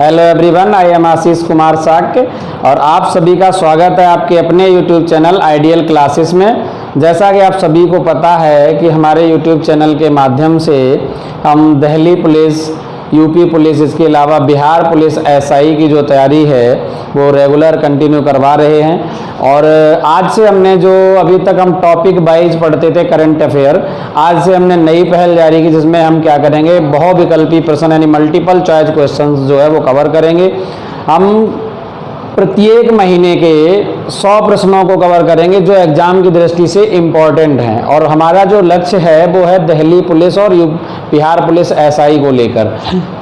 Hello everyone, I am Ashish Kumar Shakya और आप सभी का स्वागत है आपके अपने यूट्यूब चैनल आइडियल क्लासेस में। जैसा कि आप सभी को पता है कि हमारे यूट्यूब चैनल के माध्यम से हम दिल्ली पुलिस, यूपी पुलिस, इसके अलावा बिहार पुलिस एसआई की जो तैयारी है वो रेगुलर कंटिन्यू करवा रहे हैं। और आज से हमने जो अभी तक हम टॉपिक वाइज पढ़ते थे करंट अफेयर, आज से हमने नई पहल जारी की जिसमें हम क्या करेंगे, बहुविकल्पी प्रश्न यानी मल्टीपल चॉइस क्वेश्चंस जो है वो कवर करेंगे। हम प्रत्येक महीने के 100 प्रश्नों को कवर करेंगे जो एग्जाम की दृष्टि से इम्पॉर्टेंट हैं और हमारा जो लक्ष्य है वो है दिल्ली पुलिस और बिहार पुलिस एसआई को लेकर।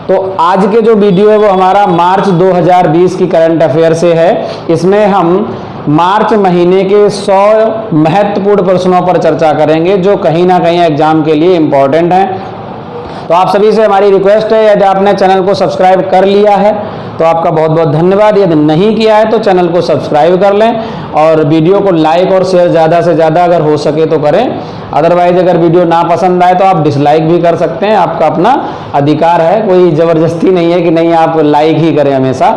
तो आज के जो वीडियो है वो हमारा मार्च 2020 की करंट अफेयर से है। इसमें हम मार्च महीने के 100 महत्वपूर्ण प्रश्नों पर चर्चा करेंगे जो कहीं ना कहीं एग्जाम के लिए इम्पॉर्टेंट हैं। तो आप सभी से हमारी रिक्वेस्ट है, यदि आपने चैनल को सब्सक्राइब कर लिया है तो आपका बहुत बहुत धन्यवाद। यदि नहीं किया है तो चैनल को सब्सक्राइब कर लें और वीडियो को लाइक और शेयर ज़्यादा से ज़्यादा अगर हो सके तो करें। अदरवाइज अगर वीडियो ना पसंद आए तो आप डिसलाइक भी कर सकते हैं, आपका अपना अधिकार है, कोई ज़बरदस्ती नहीं है कि नहीं आप लाइक ही करें हमेशा।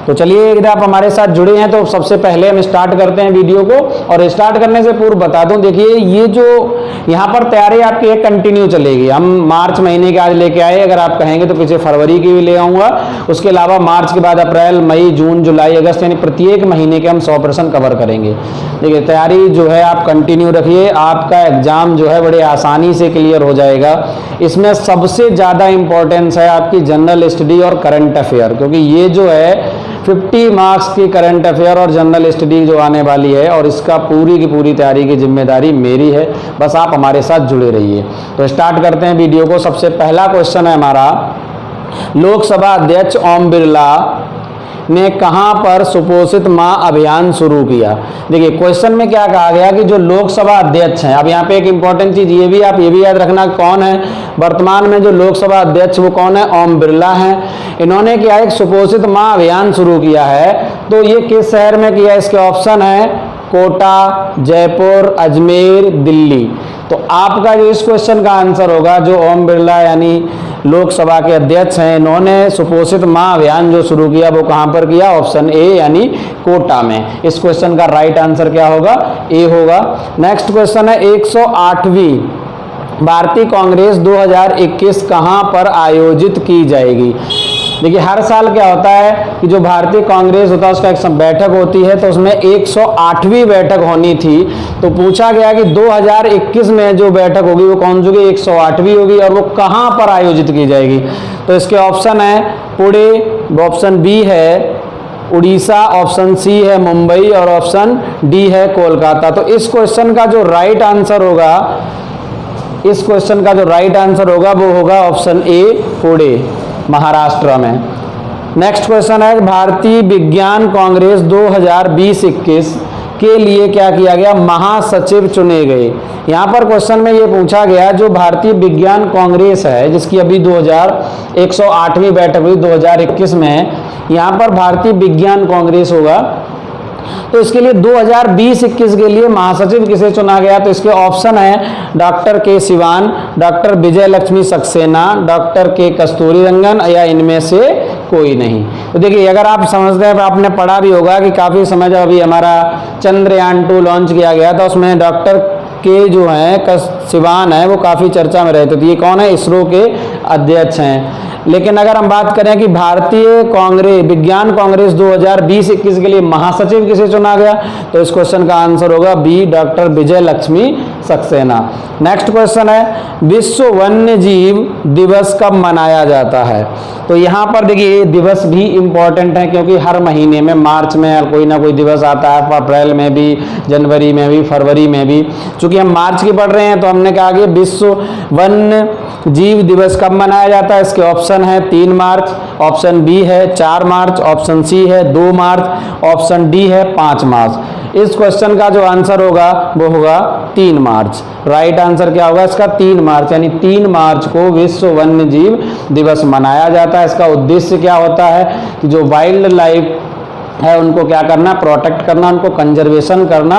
तो चलिए, यदि आप हमारे साथ जुड़े हैं तो सबसे पहले हम स्टार्ट करते हैं वीडियो को। और स्टार्ट करने से पूर्व बता दूं, देखिए ये जो यहाँ पर तैयारी आपकी एक कंटिन्यू चलेगी। हम मार्च महीने के आज लेके आए, अगर आप कहेंगे तो पीछे फरवरी की भी ले आऊँगा, उसके अलावा मार्च के बाद अप्रैल, मई, जून, जुलाई, अगस्त यानी प्रत्येक महीने के हम 100% कवर करेंगे। देखिए तैयारी जो है आप कंटिन्यू रखिए, आपका एग्जाम जो है बड़े आसानी से क्लियर हो जाएगा। इसमें सबसे ज़्यादा इंपॉर्टेंस है आपकी जनरल स्टडी और करंट अफेयर, क्योंकि ये जो है 50 मार्क्स की करंट अफेयर और जनरल स्टडी जो आने वाली है और इसका पूरी की पूरी तैयारी की जिम्मेदारी मेरी है। बस आप हमारे साथ जुड़े रहिए। तो स्टार्ट करते हैं वीडियो को। सबसे पहला क्वेश्चन है हमारा, लोकसभा अध्यक्ष ओम बिरला ने कहां पर सुपोषित मां अभियान शुरू किया। देखिए क्वेश्चन में क्या कहा गया कि जो लोकसभा अध्यक्ष हैं, अब यहाँ पे एक इंपॉर्टेंट चीज ये भी आप ये भी याद रखना, कौन है वर्तमान में जो लोकसभा अध्यक्ष वो कौन है, ओम बिरला हैं। इन्होंने क्या एक सुपोषित मां अभियान शुरू किया है। तो ये किस शहर में किया, इसके ऑप्शन है कोटा, जयपुर, अजमेर, दिल्ली। तो आपका जो इस क्वेश्चन का आंसर होगा, जो ओम बिरला यानी लोकसभा के अध्यक्ष हैं, इन्होंने सुपोषित मां अभियान जो शुरू किया वो कहां पर किया, ऑप्शन ए यानी कोटा में। इस क्वेश्चन का राइट आंसर क्या होगा, ए होगा। नेक्स्ट क्वेश्चन है, 108वीं भारतीय कांग्रेस 2021 कहां पर आयोजित की जाएगी। देखिए हर साल क्या होता है कि जो भारतीय कांग्रेस होता है उसका एक बैठक होती है, तो उसमें 108वीं बैठक होनी थी। तो पूछा गया कि 2021 में जो बैठक होगी वो कौन सी होगी, 108वीं होगी और वो कहां पर आयोजित की जाएगी। तो इसके ऑप्शन है पुणे, ऑप्शन बी है उड़ीसा, ऑप्शन सी है मुंबई और ऑप्शन डी है कोलकाता। तो इस क्वेश्चन का जो राइट आंसर होगा, इस क्वेश्चन का जो राइट आंसर होगा वो होगा ऑप्शन ए पुणे, महाराष्ट्र में। नेक्स्ट क्वेश्चन है, भारतीय विज्ञान कांग्रेस 2020-21 के लिए क्या किया गया, महासचिव चुने गए। यहाँ पर क्वेश्चन में ये पूछा गया, जो भारतीय विज्ञान कांग्रेस है जिसकी अभी 108वीं बैठक हुई 2021 में, यहाँ पर भारतीय विज्ञान कांग्रेस होगा। तो इसके लिए 2020-21 के लिए महासचिव किसे चुना गया, तो इसके ऑप्शन है डॉक्टर के सिवान, डॉक्टर विजय लक्ष्मी सक्सेना, डॉक्टर के कस्तूरी रंगन या इनमें से कोई नहीं। तो देखिए अगर आप समझते हैं, आपने पढ़ा भी होगा कि काफ़ी समय जब अभी हमारा चंद्रयान 2 लॉन्च किया गया था, उसमें डॉक्टर के जो हैं सिवान है वो काफ़ी चर्चा में रहते थे। ये कौन है, इसरो के अध्यक्ष हैं। लेकिन अगर हम बात करें कि भारतीय कांग्रेस विज्ञान कांग्रेस 2020-21 के लिए महासचिव किसे चुना गया, तो इस क्वेश्चन का आंसर होगा बी, डॉक्टर विजय लक्ष्मी सक्सेना। नेक्स्ट क्वेश्चन है, विश्व वन्य जीव दिवस कब मनाया जाता है। तो यहाँ पर देखिए दिवस भी इम्पोर्टेंट है, क्योंकि हर महीने में मार्च में कोई ना कोई दिवस आता है, अप्रैल में भी, जनवरी में भी, फरवरी में भी। चूंकि हम मार्च की पढ़ रहे हैं तो हमने कहा कि विश्व वन्य जीव दिवस कब मनाया जाता है। इसके ऑप्शन है 3 मार्च, ऑप्शन बी है 4 मार्च, ऑप्शन सी है 2 मार्च, ऑप्शन डी है 5 मार्च। इस क्वेश्चन का जो आंसर होगा वो होगा 3 मार्च। राइट आंसर क्या होगा इसका, 3 मार्च, यानी 3 मार्च को विश्व वन्य जीव दिवस मनाया जाता है। इसका उद्देश्य क्या होता है कि जो वाइल्ड लाइफ है उनको क्या करना, प्रोटेक्ट करना, उनको कंजर्वेशन करना,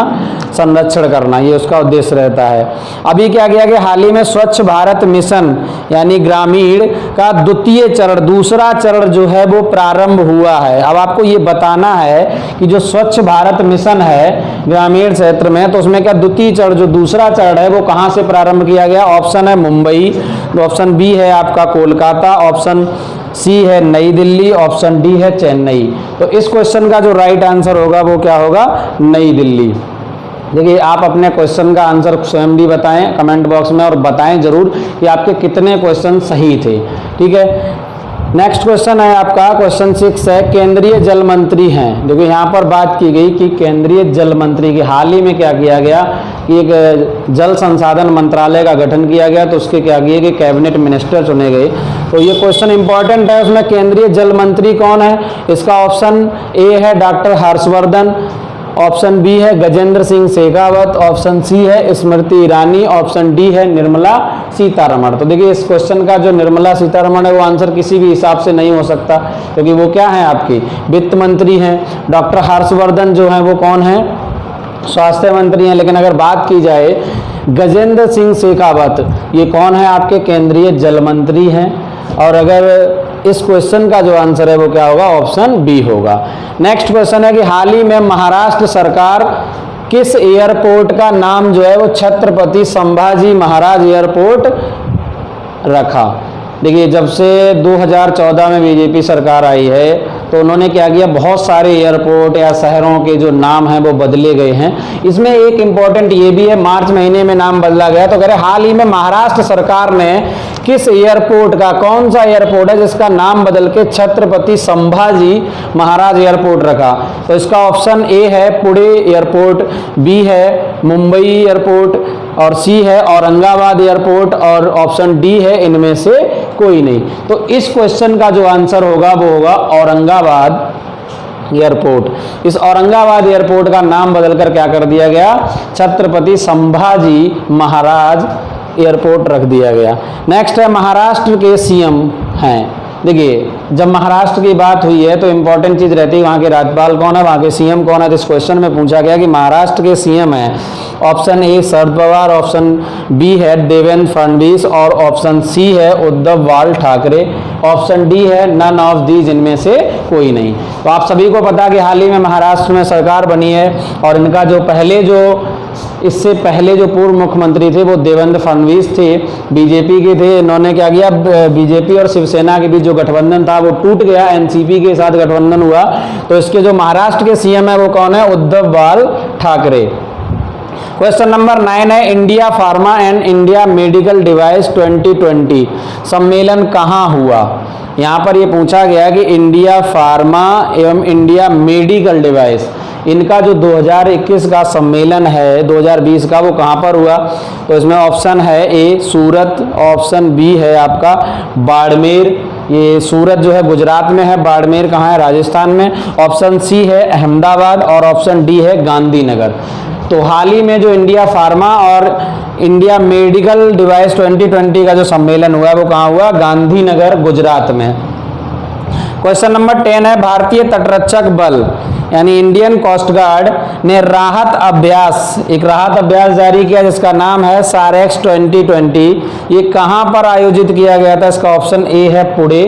संरक्षण करना, ये उसका उद्देश्य रहता है। अभी क्या किया कि हाल ही में स्वच्छ भारत मिशन यानी ग्रामीण का द्वितीय चरण, दूसरा चरण जो है वो प्रारंभ हुआ है। अब आपको ये बताना है कि जो स्वच्छ भारत मिशन है ग्रामीण क्षेत्र में, तो उसमें क्या द्वितीय चरण जो दूसरा चरण है वो कहाँ से प्रारंभ किया गया। ऑप्शन है मुंबई, ऑप्शन बी है आपका कोलकाता, ऑप्शन सी है नई दिल्ली, ऑप्शन डी है चेन्नई। तो इस क्वेश्चन का जो राइट आंसर होगा वो क्या होगा, नई दिल्ली। देखिए आप अपने क्वेश्चन का आंसर स्वयं भी बताएं कमेंट बॉक्स में, और बताएं जरूर कि आपके कितने क्वेश्चन सही थे। ठीक है, नेक्स्ट क्वेश्चन है आपका क्वेश्चन 6 है, केंद्रीय जल मंत्री हैं। देखो यहाँ पर बात की गई कि केंद्रीय जल मंत्री की हाल ही में क्या किया गया कि एक जल संसाधन मंत्रालय का गठन किया गया, तो उसके क्या किए कि कैबिनेट मिनिस्टर चुने गए। तो ये क्वेश्चन इंपॉर्टेंट है, उसमें केंद्रीय जल मंत्री कौन है। इसका ऑप्शन ए है डॉक्टर हर्षवर्धन, ऑप्शन बी है गजेंद्र सिंह शेखावत, ऑप्शन सी है स्मृति ईरानी, ऑप्शन डी है निर्मला सीतारमण। तो देखिए इस क्वेश्चन का जो निर्मला सीतारमण है वो आंसर किसी भी हिसाब से नहीं हो सकता, क्योंकि वो क्या है आपकी वित्त मंत्री हैं। डॉक्टर हर्षवर्धन जो है वो कौन है, स्वास्थ्य मंत्री हैं। लेकिन अगर बात की जाए गजेंद्र सिंह शेखावत, ये कौन है आपके केंद्रीय जल मंत्री हैं। और अगर इस क्वेश्चन का जो आंसर है वो क्या होगा, ऑप्शन बी होगा। नेक्स्ट क्वेश्चन है कि हाल ही में महाराष्ट्र सरकार किस एयरपोर्ट का नाम जो है वो छत्रपति संभाजी महाराज एयरपोर्ट रखा। देखिए जब से 2014 में बीजेपी सरकार आई है तो उन्होंने क्या किया, बहुत सारे एयरपोर्ट या शहरों के जो नाम हैं वो बदले गए हैं। इसमें एक इम्पॉर्टेंट ये भी है, मार्च महीने में नाम बदला गया। तो कह रहे हाल ही में महाराष्ट्र सरकार ने किस एयरपोर्ट का, कौन सा एयरपोर्ट है जिसका नाम बदल के छत्रपति संभाजी महाराज एयरपोर्ट रखा। तो इसका ऑप्शन ए है पुणे एयरपोर्ट, बी है मुंबई एयरपोर्ट, और सी है औरंगाबाद एयरपोर्ट, और ऑप्शन डी है इनमें से कोई नहीं। तो इस क्वेश्चन का जो आंसर होगा वो होगा औरंगाबाद एयरपोर्ट। इस औरंगाबाद एयरपोर्ट का नाम बदलकर क्या कर दिया गया, छत्रपति संभाजी महाराज एयरपोर्ट रख दिया गया। नेक्स्ट है महाराष्ट्र के सीएम हैं। देखिए जब महाराष्ट्र की बात हुई है तो इंपॉर्टेंट चीज रहती है वहाँ के राज्यपाल कौन है, वहाँ के सीएम कौन है। तो इस क्वेश्चन में पूछा गया कि महाराष्ट्र के सीएम हैं, option A Sharad Pawar, option B है देवेंद्र फडणवीस, और ऑप्शन सी है उद्धव बाल ठाकरे, ऑप्शन डी है नन ऑफ दीज, इनमें से कोई नहीं। तो आप सभी को पता कि हाल ही में महाराष्ट्र में सरकार बनी है, और इनका जो इससे पहले जो पूर्व मुख्यमंत्री थे वो देवेंद्र फडणवीस थे, बीजेपी के थे। इन्होंने क्या किया, बीजेपी और शिवसेना के बीच जो गठबंधन था वो टूट गया, एनसीपी के साथ गठबंधन हुआ। तो इसके जो महाराष्ट्र के सीएम है वो कौन है, उद्धव बाल ठाकरे। क्वेश्चन नंबर 9 है, India pharma and India medical device 2020 सम्मेलन कहाँ हुआ। यहाँ पर ये पूछा गया कि इंडिया फार्मा एवं इंडिया मेडिकल डिवाइस, इनका जो 2021 का सम्मेलन है 2020 का, वो कहाँ पर हुआ। तो इसमें ऑप्शन है ए सूरत, ऑप्शन बी है आपका बाड़मेर, ये सूरत जो है गुजरात में है, बाड़मेर कहाँ है, राजस्थान में, ऑप्शन सी है अहमदाबाद, और ऑप्शन डी है गांधीनगर। तो हाल ही में जो इंडिया फार्मा और इंडिया मेडिकल डिवाइस 2020 का जो सम्मेलन हुआ वो कहाँ हुआ, गांधीनगर गुजरात में। क्वेश्चन नंबर 10 है, भारतीय तटरक्षक बल यानी इंडियन कोस्ट गार्ड ने राहत अभ्यास, एक राहत अभ्यास जारी किया जिसका नाम है सारेक्स 2020। ये कहाँ पर आयोजित किया गया था। इसका ऑप्शन ए है पुणे,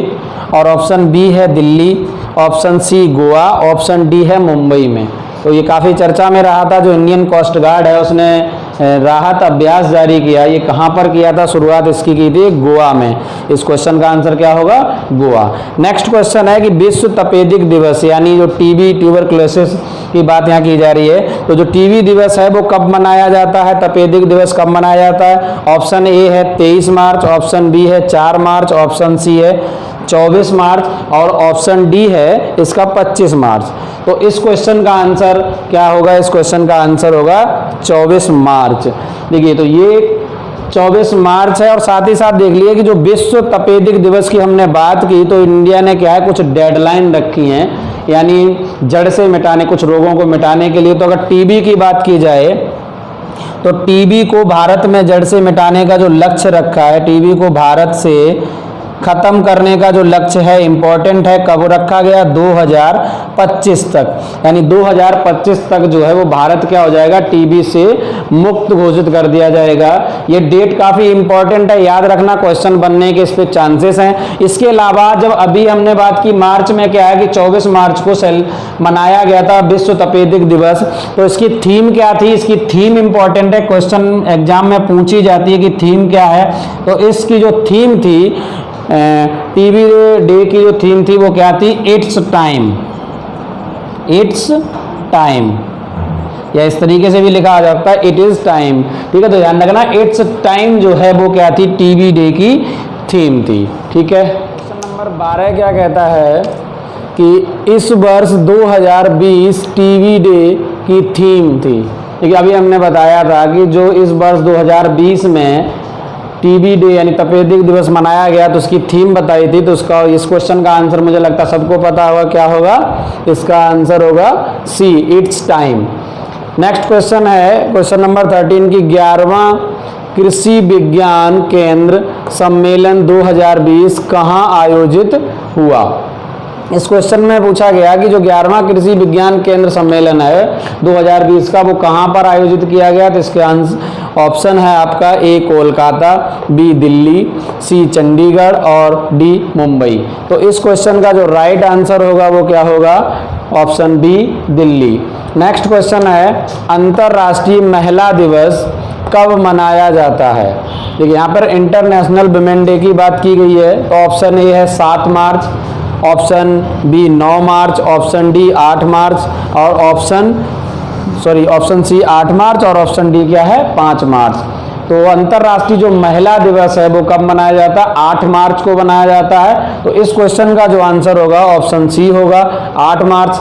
और ऑप्शन बी है Delhi, option C Goa, option D है मुंबई में। तो ये काफ़ी चर्चा में रहा था, जो इंडियन कोस्ट गार्ड है उसने राहत अभ्यास जारी किया। ये कहाँ पर किया था, शुरुआत इसकी की थी गोवा में। इस क्वेश्चन का आंसर क्या होगा, गोवा। नेक्स्ट क्वेश्चन है कि विश्व तपेदिक दिवस यानी जो टीबी ट्यूबरक्लोसिस की बात यहाँ की जा रही है, तो जो टीबी दिवस है वो कब मनाया जाता है, तपेदिक दिवस कब मनाया जाता है। ऑप्शन ए है 23 मार्च, ऑप्शन बी है 4 मार्च, ऑप्शन सी है 24 मार्च, और ऑप्शन डी है इसका 25 मार्च। तो इस क्वेश्चन का आंसर क्या होगा, इस क्वेश्चन का आंसर होगा 24 मार्च। देखिए तो ये 24 मार्च है, और साथ ही साथ देख लिए कि जो विश्व तपेदिक दिवस की हमने बात की तो इंडिया ने क्या है कुछ डेडलाइन रखी हैं, यानी जड़ से मिटाने, कुछ रोगों को मिटाने के लिए। तो अगर टीबी की बात की जाए तो टीबी को भारत में जड़ से मिटाने का जो लक्ष्य रखा है, टीबी को भारत से खत्म करने का जो लक्ष्य है इम्पोर्टेंट है, कब रखा गया 2025 तक, यानी 2025 तक जो है वो भारत क्या हो जाएगा, टीबी से मुक्त घोषित कर दिया जाएगा। ये डेट काफी इंपॉर्टेंट है, याद रखना, क्वेश्चन बनने के इस पे चांसेस हैं। इसके अलावा जब अभी हमने बात की मार्च में, क्या है कि 24 मार्च को मनाया गया था विश्व तपेदिक दिवस, तो इसकी थीम क्या थी, इसकी थीम इंपॉर्टेंट है, क्वेश्चन एग्जाम में पूछी जाती है कि थीम क्या है। तो इसकी जो थीम थी, टीबी डे की जो थीम थी वो क्या थी, इट्स टाइम, इट्स टाइम, या इस तरीके से भी लिखा आ सकता है इट इज टाइम। ठीक है, तो ध्यान रखना इट्स टाइम जो है वो क्या थी, टीबी डे की थीम थी। ठीक है, क्वेश्चन नंबर 12 क्या कहता है कि इस वर्ष 2020 टीबी डे की थीम थी। देखिए अभी हमने बताया था कि जो इस वर्ष 2020 में टीबी डे यानी तपेदिक दिवस मनाया गया तो उसकी थीम बताई थी, तो उसका इस क्वेश्चन का आंसर मुझे लगता है सबको पता होगा, क्या होगा, इसका आंसर होगा सी, इट्स टाइम। नेक्स्ट क्वेश्चन है क्वेश्चन नंबर 13 की 11वां कृषि विज्ञान केंद्र सम्मेलन 2020 कहाँ आयोजित हुआ। इस क्वेश्चन में पूछा गया कि जो 11वां कृषि विज्ञान केंद्र सम्मेलन है 2020 का वो कहाँ पर आयोजित किया गया, तो इसके ऑप्शन है आपका ए कोलकाता, बी दिल्ली, सी चंडीगढ़ और डी मुंबई। तो इस क्वेश्चन का जो राइट आंसर होगा वो क्या होगा, option B Delhi. Next question है अंतर्राष्ट्रीय महिला दिवस कब मनाया जाता है। देखिए यहाँ पर इंटरनेशनल वुमेन डे की बात की गई है, तो ऑप्शन ए है 7 मार्च, ऑप्शन बी 9 मार्च, ऑप्शन डी 8 मार्च और ऑप्शन सी 8 मार्च और ऑप्शन डी क्या है 5 मार्च। तो अंतर्राष्ट्रीय जो महिला दिवस है वो कब मनाया जाता है, 8 मार्च को मनाया जाता है। तो इस क्वेश्चन का जो आंसर होगा ऑप्शन सी होगा 8 मार्च।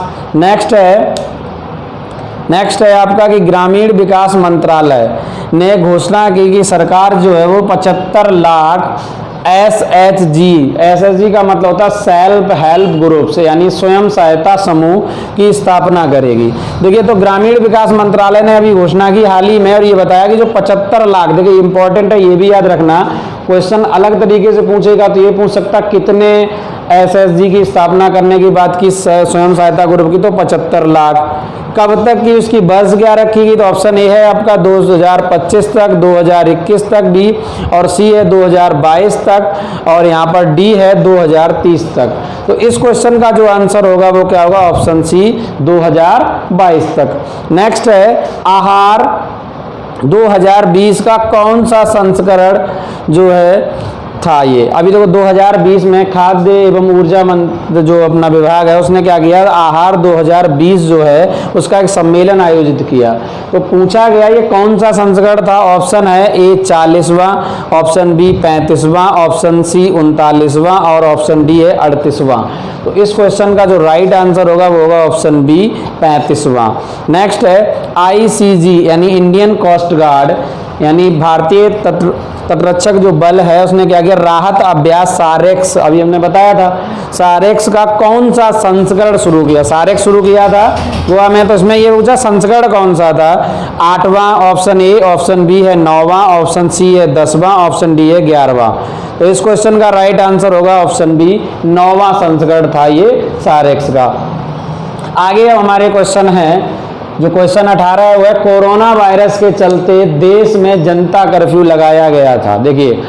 नेक्स्ट है आपका कि ग्रामीण विकास मंत्रालय ने घोषणा की कि सरकार जो है वो 75 लाख SHG का मतलब होता है सेल्फ हेल्प ग्रुप से, यानी स्वयं सहायता समूह की स्थापना करेगी। देखिए तो ग्रामीण विकास मंत्रालय ने अभी घोषणा की हाल ही में, और ये बताया कि जो 75 लाख, देखिए इंपॉर्टेंट है, ये भी याद रखना, क्वेश्चन अलग तरीके से पूछेगा तो ये पूछ सकता कितने SHG की स्थापना करने की बात की स्वयं सहायता ग्रुप की, तो 75 लाख। कब तक की उसकी बर्स क्या रखी गई, तो ऑप्शन ए है आपका 2025 तक, 2021 तक डी, और सी है 2022 तक, और यहाँ पर डी है 2030 तक। तो इस क्वेश्चन का जो आंसर होगा वो क्या होगा, ऑप्शन सी 2022 तक। नेक्स्ट है आहार 2020 का कौन सा संस्करण जो है था। ये अभी देखो 2020 में खाद्य एवं ऊर्जा मंत्र जो अपना विभाग है उसने क्या किया, आहार 2020 जो है उसका एक सम्मेलन आयोजित किया। तो पूछा गया ये कौन सा संस्करण था, ऑप्शन है ए 40वां, ऑप्शन बी 35वां, ऑप्शन सी 39वां और ऑप्शन डी है 38वां। तो इस क्वेश्चन का जो राइट आंसर होगा वो होगा ऑप्शन बी 35वां। नेक्स्ट है ICG यानी इंडियन कोस्ट गार्ड यानी भारतीय तटरक्षक जो बल है उसने क्या किया, राहत अभ्यास सारेक्स, अभी हमने बताया था, सारेक्स का कौन सा संस्करण शुरू किया, सारेक्स शुरू किया था गोवा में। तो इसमें ये पूछा संस्करण कौन सा था, 8वां ऑप्शन ए, ऑप्शन बी है 9वां, ऑप्शन सी है 10वां, ऑप्शन डी है 11वां। तो इस क्वेश्चन का राइट आंसर होगा ऑप्शन बी 9वां संस्करण था ये सारेक्स का। आगे हमारे क्वेश्चन है जो क्वेश्चन 18 है वो है कोरोना वायरस के चलते देश में जनता कर्फ्यू लगाया गया था। देखिए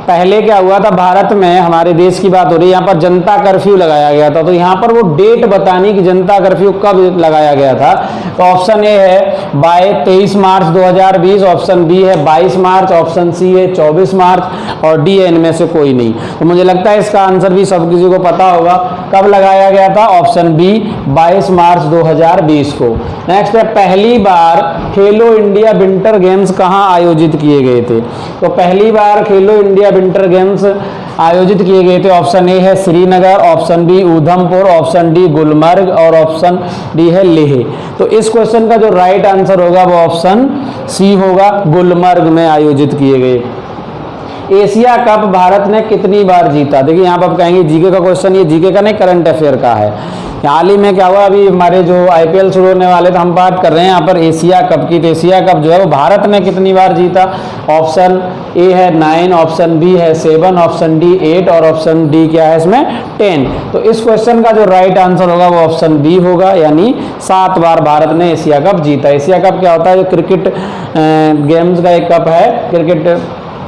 पहले क्या हुआ था, भारत में हमारे देश की बात हो रही है, यहाँ पर जनता कर्फ्यू लगाया गया था। तो यहाँ पर वो डेट बतानी कि जनता कर्फ्यू कब लगाया गया था। तो ऑप्शन ए है 23 मार्च 2020, ऑप्शन बी है 22 मार्च, ऑप्शन सी है 24 मार्च और डी है इनमें से कोई नहीं। तो मुझे लगता है इसका आंसर भी सब किसी को पता होगा, कब लगाया गया था, ऑप्शन बी 22 मार्च 2020 को। नेक्स्ट है पहली बार खेलो इंडिया विंटर गेम्स कहाँ आयोजित किए गए थे। तो पहली बार खेलो इंडिया विंटर गेम्स आयोजित किए गए थे, ऑप्शन ए है Srinagar, option B Udhampur, option D Gulmarg और ऑप्शन डी है लेह। तो इस क्वेश्चन का जो राइट आंसर होगा वो ऑप्शन सी होगा, गुलमर्ग में आयोजित किए गए। एशिया कप भारत ने कितनी बार जीता। देखिए यहाँ पर आप कहेंगे जीके का क्वेश्चन, ये जीके का नहीं करंट अफेयर का है। हाल ही में क्या हुआ, अभी हमारे जो IPL शुरू होने वाले, तो हम बात कर रहे हैं यहाँ पर एशिया कप की। तो एशिया कप जो है वो भारत ने कितनी बार जीता? ऑप्शन ए है 9, ऑप्शन बी है 7, ऑप्शन डी 8 और ऑप्शन डी क्या है इसमें 10। तो इस क्वेश्चन का जो राइट आंसर होगा वो ऑप्शन बी होगा, यानी 7 बार भारत ने एशिया कप जीता। एशिया कप क्या होता है? जो क्रिकेट गेम्स का एक कप है, क्रिकेट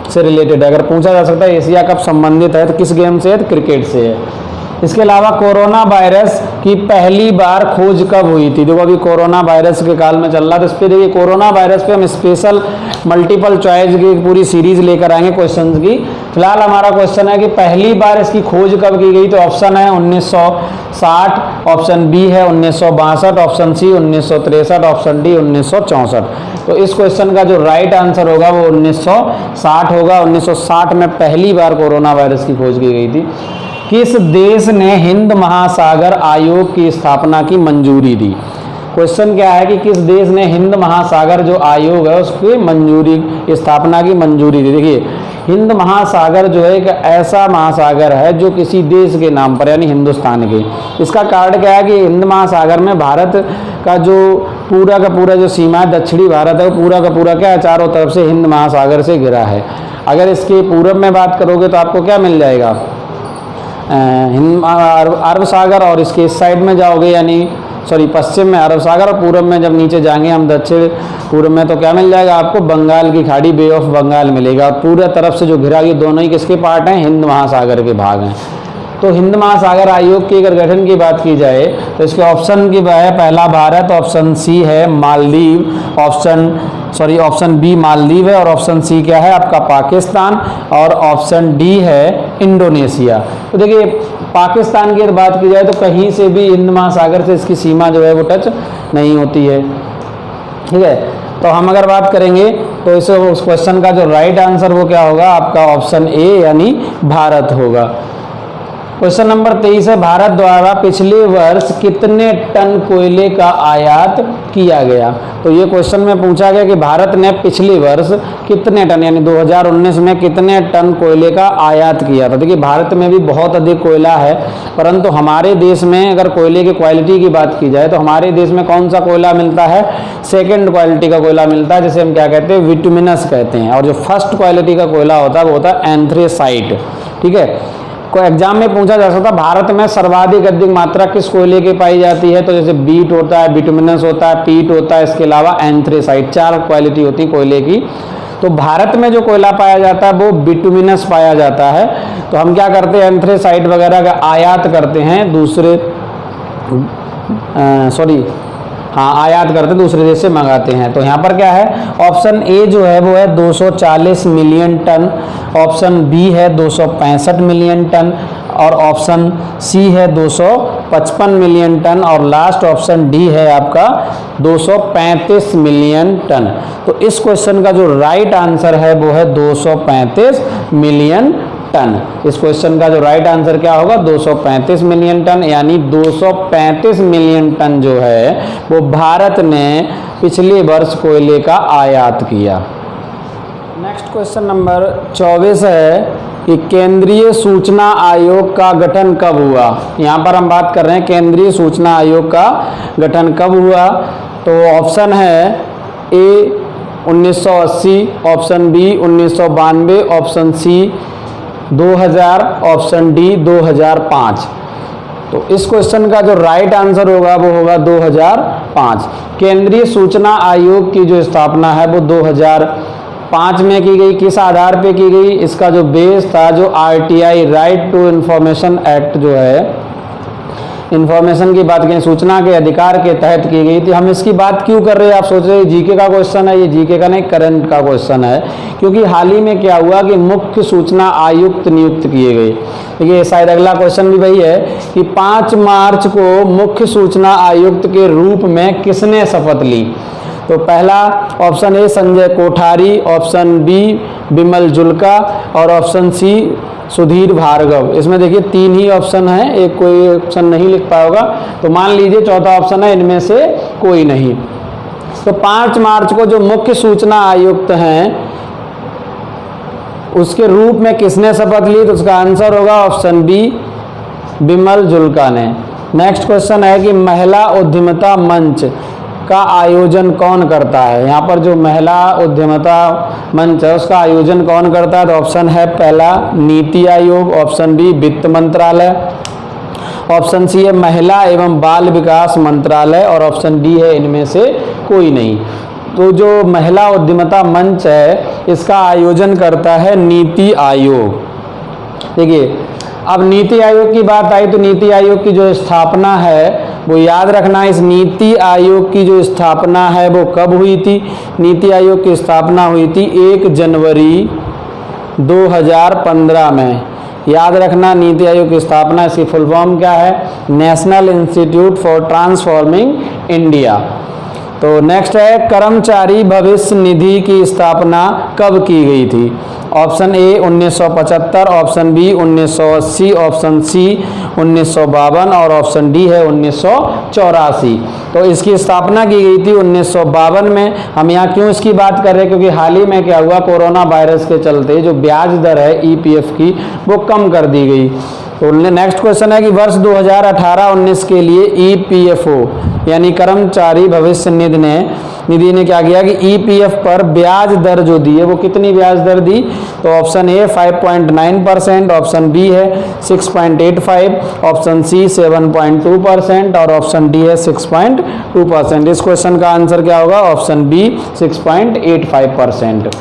से रिलेटेड। अगर पूछा जा सकता है एशिया कप संबंधित है तो किस गेम से है? तो क्रिकेट से है। इसके अलावा कोरोना वायरस की पहली बार खोज कब हुई थी? देखो अभी कोरोना वायरस के काल में चल रहा है, तो इस पे देखिए कोरोना वायरस पे हम स्पेशल मल्टीपल चॉइस की पूरी सीरीज लेकर आएंगे क्वेश्चंस की। फिलहाल हमारा क्वेश्चन है कि पहली बार इसकी खोज कब की गई? तो ऑप्शन है 1960, ऑप्शन बी है 1962, ऑप्शन सी 1963, ऑप्शन डी 1964। तो इस क्वेश्चन का जो राइट आंसर होगा वो 1960 होगा। 1960 में पहली बार कोरोना वायरस की खोज की गई थी। किस देश ने हिंद महासागर आयोग की स्थापना की मंजूरी दी? क्वेश्चन क्या है कि किस देश ने हिंद महासागर जो आयोग है उसकी मंजूरी, स्थापना की मंजूरी दी? देखिए हिंद महासागर जो है एक ऐसा महासागर है जो किसी देश के नाम पर, यानी हिंदुस्तान के। इसका कारण क्या है कि हिंद महासागर में भारत का जो पूरा का पूरा जो सीमा है, दक्षिणी भारत है, वो पूरा का पूरा क्या है? चारों तरफ से हिंद महासागर से घिरा है। अगर इसके पूर्व में बात करोगे तो आपको क्या मिल जाएगा? अरब सागर, और इसके इस साइड में जाओगे यानी सॉरी पश्चिम में अरब सागर, और पूर्व में जब नीचे जाएंगे हम दक्षिण पूर्व में तो क्या मिल जाएगा आपको? बंगाल की खाड़ी, बे ऑफ बंगाल मिलेगा। और पूरा तरफ से जो घिरा, ये दोनों ही किसके पार्ट हैं? हिंद महासागर के भाग हैं। तो हिंद महासागर आयोग के अगर गठन की बात की जाए तो इसके ऑप्शन की है पहला भारत, ऑप्शन सी है मालदीव, ऑप्शन बी मालदीव है, और ऑप्शन सी क्या है आपका? पाकिस्तान, और ऑप्शन डी है इंडोनेशिया। तो देखिए पाकिस्तान की बात की जाए तो कहीं से भी हिंद महासागर से इसकी सीमा जो है वो टच नहीं होती है, ठीक है। तो हम अगर बात करेंगे तो इस क्वेश्चन का जो राइट आंसर वो क्या होगा आपका? ऑप्शन ए यानी भारत होगा। क्वेश्चन नंबर 23 है, भारत द्वारा पिछले वर्ष कितने टन कोयले का आयात किया गया? तो ये क्वेश्चन में पूछा गया कि भारत ने पिछले वर्ष कितने टन, यानी 2019 में कितने टन कोयले का आयात किया था। देखिए भारत में भी बहुत अधिक कोयला है, परंतु हमारे देश में अगर कोयले की क्वालिटी की बात की जाए तो हमारे देश में कौन सा कोयला मिलता है? सेकेंड क्वालिटी का कोयला मिलता है, जिसे हम क्या कहते हैं? विटमिनस कहते हैं। और जो फर्स्ट क्वालिटी का कोयला होता है वो होता है एंथ्रेसाइट, ठीक है। कोई एग्जाम में पूछा जा सकता है भारत में सर्वाधिक अधिक मात्रा किस कोयले की पाई जाती है? तो जैसे बीट होता है, बिटुमिनस होता है, पीट होता है, इसके अलावा एंथ्रेसाइट, 4 क्वालिटी होती है कोयले की। तो भारत में जो कोयला पाया जाता है वो बिटुमिनस पाया जाता है। तो हम क्या करते हैं? एंथ्रेसाइट वगैरह का आयात करते हैं दूसरे आयात करते दूसरे देश से मंगाते हैं। तो यहाँ पर क्या है? ऑप्शन ए जो है वो है 240 मिलियन टन, ऑप्शन बी है 265 मिलियन टन, और ऑप्शन सी है 255 मिलियन टन, और लास्ट ऑप्शन डी है आपका 235 मिलियन टन। तो इस क्वेश्चन का जो राइट आंसर है वो है 235 मिलियन टन। इस क्वेश्चन का जो राइट आंसर क्या होगा? 235 मिलियन टन, यानी 235 मिलियन टन जो है वो भारत ने पिछले वर्ष कोयले का आयात किया। नेक्स्ट क्वेश्चन नंबर 24 है कि केंद्रीय सूचना आयोग का गठन कब हुआ? यहाँ पर हम बात कर रहे हैं केंद्रीय सूचना आयोग का गठन कब हुआ। तो ऑप्शन है A 1980, option B 1992, option C 2000, option D 2005। तो इस क्वेश्चन का जो राइट आंसर होगा वो होगा 2005। केंद्रीय सूचना आयोग की जो स्थापना है वो 2005 में की गई। किस आधार पे की गई? इसका जो बेस था जो RTI, right to information act जो है, इंफॉर्मेशन की बात करें सूचना के अधिकार के तहत की गई थी। हम इसकी बात क्यों कर रहे हैं? आप सोच रहे हैं जीके का क्वेश्चन है, ये जीके का नहीं करंट का क्वेश्चन है, क्योंकि हाल ही में क्या हुआ कि मुख्य सूचना आयुक्त नियुक्त किए गए। देखिए शायद अगला क्वेश्चन भी वही है कि 5 मार्च को मुख्य सूचना आयुक्त के रूप में किसने शपथ ली? तो पहला option A Sanjay Kothari, option B Bimal Julka, और ऑप्शन सी सुधीर भार्गव। इसमें देखिए 3 ही ऑप्शन है, एक कोई ऑप्शन नहीं लिख पाएगा, तो मान लीजिए चौथा ऑप्शन है इनमें से कोई नहीं। तो 5 मार्च को जो मुख्य सूचना आयुक्त हैं उसके रूप में किसने शपथ ली? तो उसका आंसर होगा ऑप्शन बी बिमल जुल्का ने। नेक्स्ट क्वेश्चन है कि महिला उद्यमिता मंच का आयोजन कौन करता है। यहाँ पर जो महिला उद्यमिता मंच है उसका आयोजन कौन करता है, तो ऑप्शन है पहला नीति आयोग, ऑप्शन बी वित्त मंत्रालय, ऑप्शन सी है महिला एवं बाल विकास मंत्रालय और ऑप्शन डी है इनमें से कोई नहीं। तो जो महिला उद्यमिता मंच है इसका आयोजन करता है नीति आयोग। देखिए अब नीति आयोग की बात आई तो नीति आयोग की जो स्थापना है वो याद रखना, इस नीति आयोग की जो स्थापना है वो कब हुई थी। नीति आयोग की स्थापना हुई थी 1 जनवरी 2015 में। याद रखना नीति आयोग की स्थापना, इसकी फुल फॉर्म क्या है, national institute for transforming India. तो नेक्स्ट है कर्मचारी भविष्य निधि की स्थापना कब की गई थी। Option A 1975, option B 1980, option C 1952 और ऑप्शन डी है 1984। तो इसकी स्थापना की गई थी 1952 में। हम यहाँ क्यों इसकी बात कर रहे हैं, क्योंकि हाल ही में क्या हुआ, कोरोना वायरस के चलते जो ब्याज दर है ईपीएफ की वो कम कर दी गई। तो नेक्स्ट क्वेश्चन है कि वर्ष 2018-19 के लिए ईपीएफओ यानी कर्मचारी भविष्य निधि ने क्या किया कि ईपीएफ पर ब्याज दर जो दी है वो कितनी ब्याज दर दी। तो ऑप्शन ए 5.9%, ऑप्शन बी है 6.85, ऑप्शन सी 7.2% और ऑप्शन डी है 6.2%। इस क्वेश्चन का आंसर क्या होगा, ऑप्शन बी 6.85%।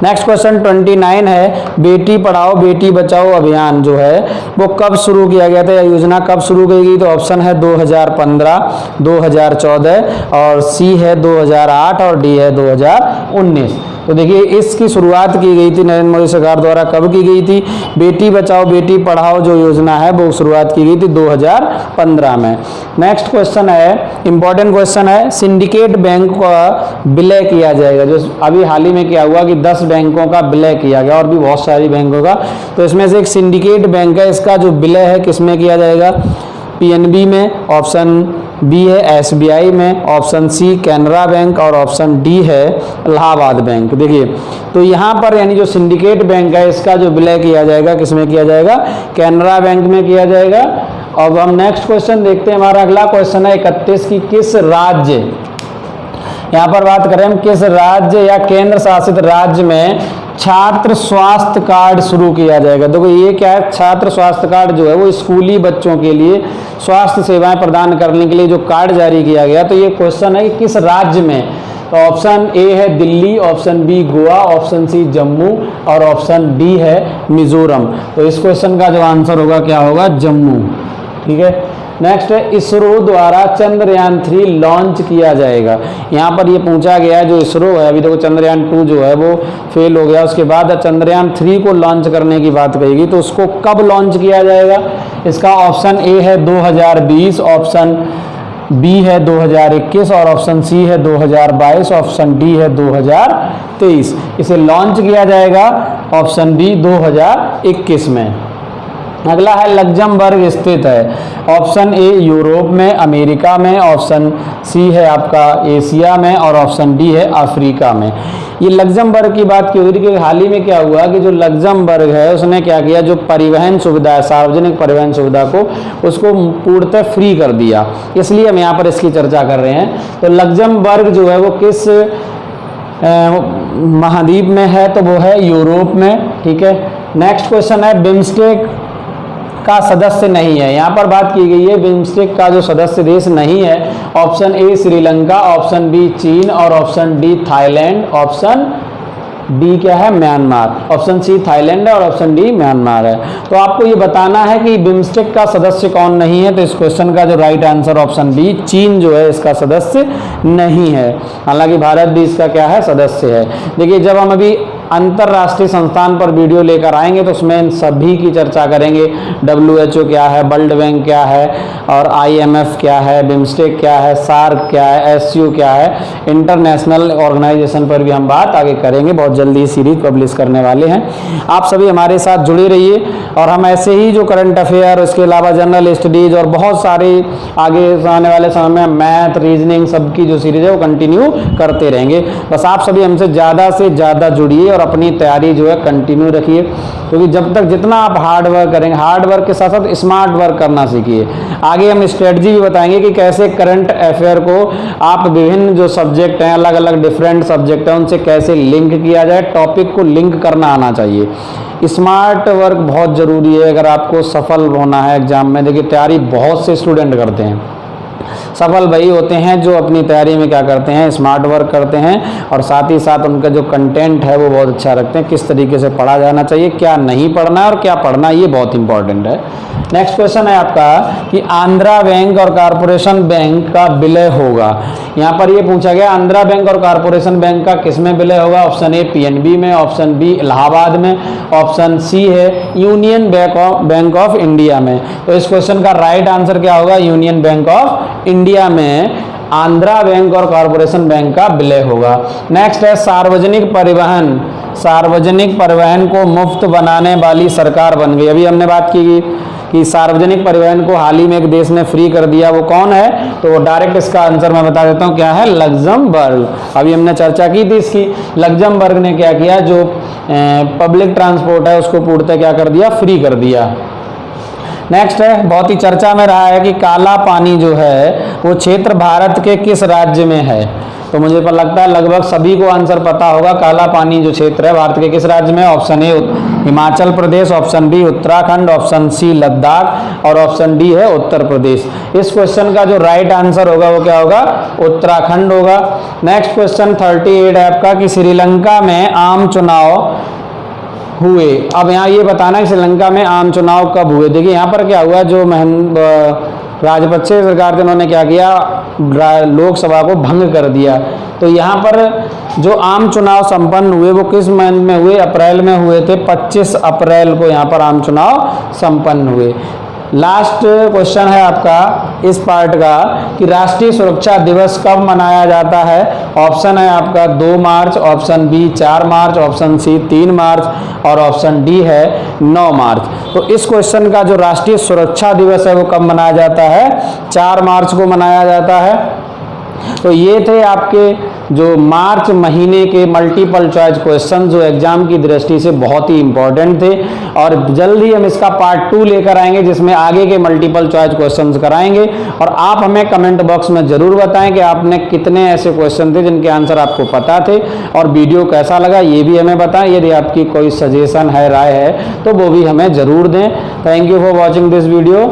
नेक्स्ट क्वेश्चन 29 है बेटी पढ़ाओ बेटी बचाओ अभियान जो है वो कब शुरू किया गया था, यह योजना कब शुरू की गई। तो ऑप्शन है 2015, 2014 और सी है 2008 और डी है 2019। तो देखिए इसकी शुरुआत की गई थी नरेंद्र मोदी सरकार द्वारा, कब की गई थी, बेटी बचाओ बेटी पढ़ाओ जो योजना है वो शुरुआत की गई थी 2015 में। नेक्स्ट क्वेश्चन है इंपॉर्टेंट क्वेश्चन है, सिंडिकेट बैंक का विलय किया जाएगा। जो अभी हाल ही में क्या हुआ कि 10 बैंकों का विलय किया गया और भी बहुत सारी बैंकों का, तो इसमें से एक सिंडिकेट बैंक है, इसका जो विलय है किसमें किया जाएगा, पीएनबी में, ऑप्शन बी है एसबीआई में, ऑप्शन सी कैनरा बैंक और ऑप्शन डी है इलाहाबाद बैंक। देखिए तो यहाँ पर यानी जो सिंडिकेट बैंक है इसका जो विलय किया जाएगा किसमें किया जाएगा, कैनरा बैंक में किया जाएगा। अब हम नेक्स्ट क्वेश्चन देखते हैं, हमारा अगला क्वेश्चन है 31 की किस राज्य, यहाँ पर बात करें हम किस राज्य या केंद्र शासित राज्य में छात्र स्वास्थ्य कार्ड शुरू किया जाएगा। देखो ये क्या है, छात्र स्वास्थ्य कार्ड जो है वो स्कूली बच्चों के लिए स्वास्थ्य सेवाएं प्रदान करने के लिए जो कार्ड जारी किया गया। तो ये क्वेश्चन है कि किस राज्य में, तो ऑप्शन ए है Delhi, option B Goa, option C Jammu और ऑप्शन डी है मिजोरम। तो इस क्वेश्चन का जो आंसर होगा क्या होगा, जम्मू। ठीक है। नेक्स्ट है इसरो द्वारा चंद्रयान 3 लॉन्च किया जाएगा। यहाँ पर ये पूछा गया है जो इसरो है, अभी देखो चंद्रयान 2 जो है वो फेल हो गया, उसके बाद चंद्रयान 3 को लॉन्च करने की बात कहेगी, तो उसको कब लॉन्च किया जाएगा। इसका ऑप्शन ए है 2020, ऑप्शन बी है 2021 और ऑप्शन सी है 2022, ऑप्शन डी है 2023। इसे लॉन्च किया जाएगा ऑप्शन बी 2021 में। अगला है लग्जमबर्ग स्थित है, ऑप्शन ए यूरोप में, अमेरिका में, ऑप्शन सी है आपका एशिया में और ऑप्शन डी है अफ्रीका में। ये लग्जमबर्ग की बात क्यों हो रही है, हाल ही में क्या हुआ कि जो लग्जमबर्ग है उसने क्या किया, जो परिवहन सुविधा है सार्वजनिक परिवहन सुविधा को उसको पूर्णतः फ्री कर दिया, इसलिए हम यहाँ पर इसकी चर्चा कर रहे हैं। तो लग्जमबर्ग जो है वो किस महाद्वीप में है, तो वो है यूरोप में। ठीक है। नेक्स्ट क्वेश्चन है बिम्स्टेक का सदस्य नहीं है, यहाँ पर बात की गई है बिम्स्टेक का जो सदस्य देश नहीं है। Option A Sri Lanka, option B चीन और option D Thailand, option D क्या है म्यांमार, ऑप्शन सी थाईलैंड है और ऑप्शन डी म्यांमार है। तो आपको ये बताना है कि बिम्स्टेक का सदस्य कौन नहीं है, तो इस क्वेश्चन का जो राइट आंसर ऑप्शन बी चीन जो है इसका सदस्य नहीं है, हालांकि भारत भी इसका क्या है सदस्य है। देखिए जब हम अभी अंतर्राष्ट्रीय संस्थान पर वीडियो लेकर आएंगे तो उसमें इन सभी की चर्चा करेंगे, WHO क्या है, वर्ल्ड बैंक क्या है और IMF क्या है, बिम्स्टेक क्या है, सार्क क्या है, SCO क्या है, इंटरनेशनल ऑर्गेनाइजेशन पर भी हम बात आगे करेंगे, बहुत जल्दी सीरीज पब्लिश करने वाले हैं। आप सभी हमारे साथ जुड़े रहिए और हम ऐसे ही जो करंट अफेयर, इसके अलावा जनरल स्टडीज और बहुत सारे आगे आने वाले समय में मैथ, रीजनिंग सबकी जो सीरीज है वो कंटिन्यू करते रहेंगे। बस आप सभी हमसे ज़्यादा से ज़्यादा जुड़िए और अपनी तैयारी जो है कंटिन्यू रखिए, क्योंकि जब तक जितना आप हार्ड वर्क करेंगे, हार्ड वर्क के साथ साथ स्मार्ट वर्क करना सीखिए। आगे हम स्ट्रेटजी भी बताएंगे कि कैसे करंट अफेयर को आप विभिन्न जो सब्जेक्ट हैं, अलग अलग डिफरेंट सब्जेक्ट हैं, उनसे कैसे लिंक किया जाए, टॉपिक को लिंक करना आना चाहिए। स्मार्ट वर्क बहुत ज़रूरी है अगर आपको सफल होना है एग्जाम में। देखिए तैयारी बहुत से स्टूडेंट करते हैं, सफल वही होते हैं जो अपनी तैयारी में क्या करते हैं, स्मार्ट वर्क करते हैं, और साथ ही साथ उनका जो कंटेंट है वो बहुत अच्छा रखते हैं, किस तरीके से पढ़ा जाना चाहिए, क्या नहीं पढ़ना है और क्या पढ़ना है, ये बहुत इंपॉर्टेंट है। नेक्स्ट क्वेश्चन है आपका कि आंध्रा बैंक और कारपोरेशन बैंक का विलय होगा। यहाँ पर ये पूछा गया आंध्रा बैंक और कारपोरेशन बैंक का किस में विलय होगा। ऑप्शन ए पीएनबी में, ऑप्शन बी इलाहाबाद में, ऑप्शन सी है यूनियन बैंक ऑफ इंडिया में। तो इस क्वेश्चन का राइट आंसर क्या होगा, यूनियन बैंक ऑफ इंडिया में आंध्रा बैंक और कारपोरेशन बैंक का विलय होगा। नेक्स्ट है सार्वजनिक परिवहन। सार्वजनिक परिवहन को मुफ्त बनाने वाली सरकार बन गई। अभी हमने बात की कि सार्वजनिक परिवहन को हाल ही में एक देश ने फ्री कर दिया, वो कौन है, तो वो डायरेक्ट इसका आंसर मैं बता देता हूँ क्या है, लग्जमबर्ग। अभी हमने चर्चा की थी इसकी। लग्जमबर्ग ने क्या किया, जो पब्लिक ट्रांसपोर्ट है उसको पूर्णतः क्या कर दिया, फ्री कर दिया। नेक्स्ट है, बहुत ही चर्चा में रहा है कि काला पानी जो है वो क्षेत्र भारत के किस राज्य में है। तो मुझे पर लगता है लगभग सभी को आंसर पता होगा। काला पानी जो क्षेत्र है भारत के किस राज्य में है। Option A Himachal Pradesh, option B Uttarakhand, option C Ladakh और ऑप्शन डी है उत्तर प्रदेश। इस क्वेश्चन का जो राइट आंसर होगा वो क्या होगा, उत्तराखंड होगा। नेक्स्ट क्वेश्चन 38 है आपका कि श्रीलंका में आम चुनाव हुए। अब यहाँ ये बताना है श्रीलंका में आम चुनाव कब हुए। देखिए यहाँ पर क्या हुआ, जो राजपक्षे सरकार थे उन्होंने क्या किया, लोकसभा को भंग कर दिया। तो यहाँ पर जो आम चुनाव संपन्न हुए वो किस महीने में हुए, अप्रैल में हुए थे। 25 अप्रैल को यहाँ पर आम चुनाव संपन्न हुए। लास्ट क्वेश्चन है आपका इस पार्ट का कि राष्ट्रीय सुरक्षा दिवस कब मनाया जाता है। ऑप्शन है आपका 2 मार्च, ऑप्शन बी 4 मार्च, ऑप्शन सी 3 मार्च और ऑप्शन डी है 9 मार्च। तो इस क्वेश्चन का जो राष्ट्रीय सुरक्षा दिवस है वो कब मनाया जाता है, 4 मार्च को मनाया जाता है। तो ये थे आपके जो मार्च महीने के मल्टीपल चॉइस क्वेश्चन जो एग्जाम की दृष्टि से बहुत ही इंपॉर्टेंट थे, और जल्द ही हम इसका पार्ट 2 लेकर आएंगे जिसमें आगे के मल्टीपल चॉइस क्वेश्चंस कराएंगे। और आप हमें कमेंट बॉक्स में जरूर बताएं कि आपने कितने ऐसे क्वेश्चन थे जिनके आंसर आपको पता थे, और वीडियो कैसा लगा ये भी हमें बताएं। यदि आपकी कोई सजेशन है, राय है, तो वो भी हमें जरूर दें। Thank you for watching this video.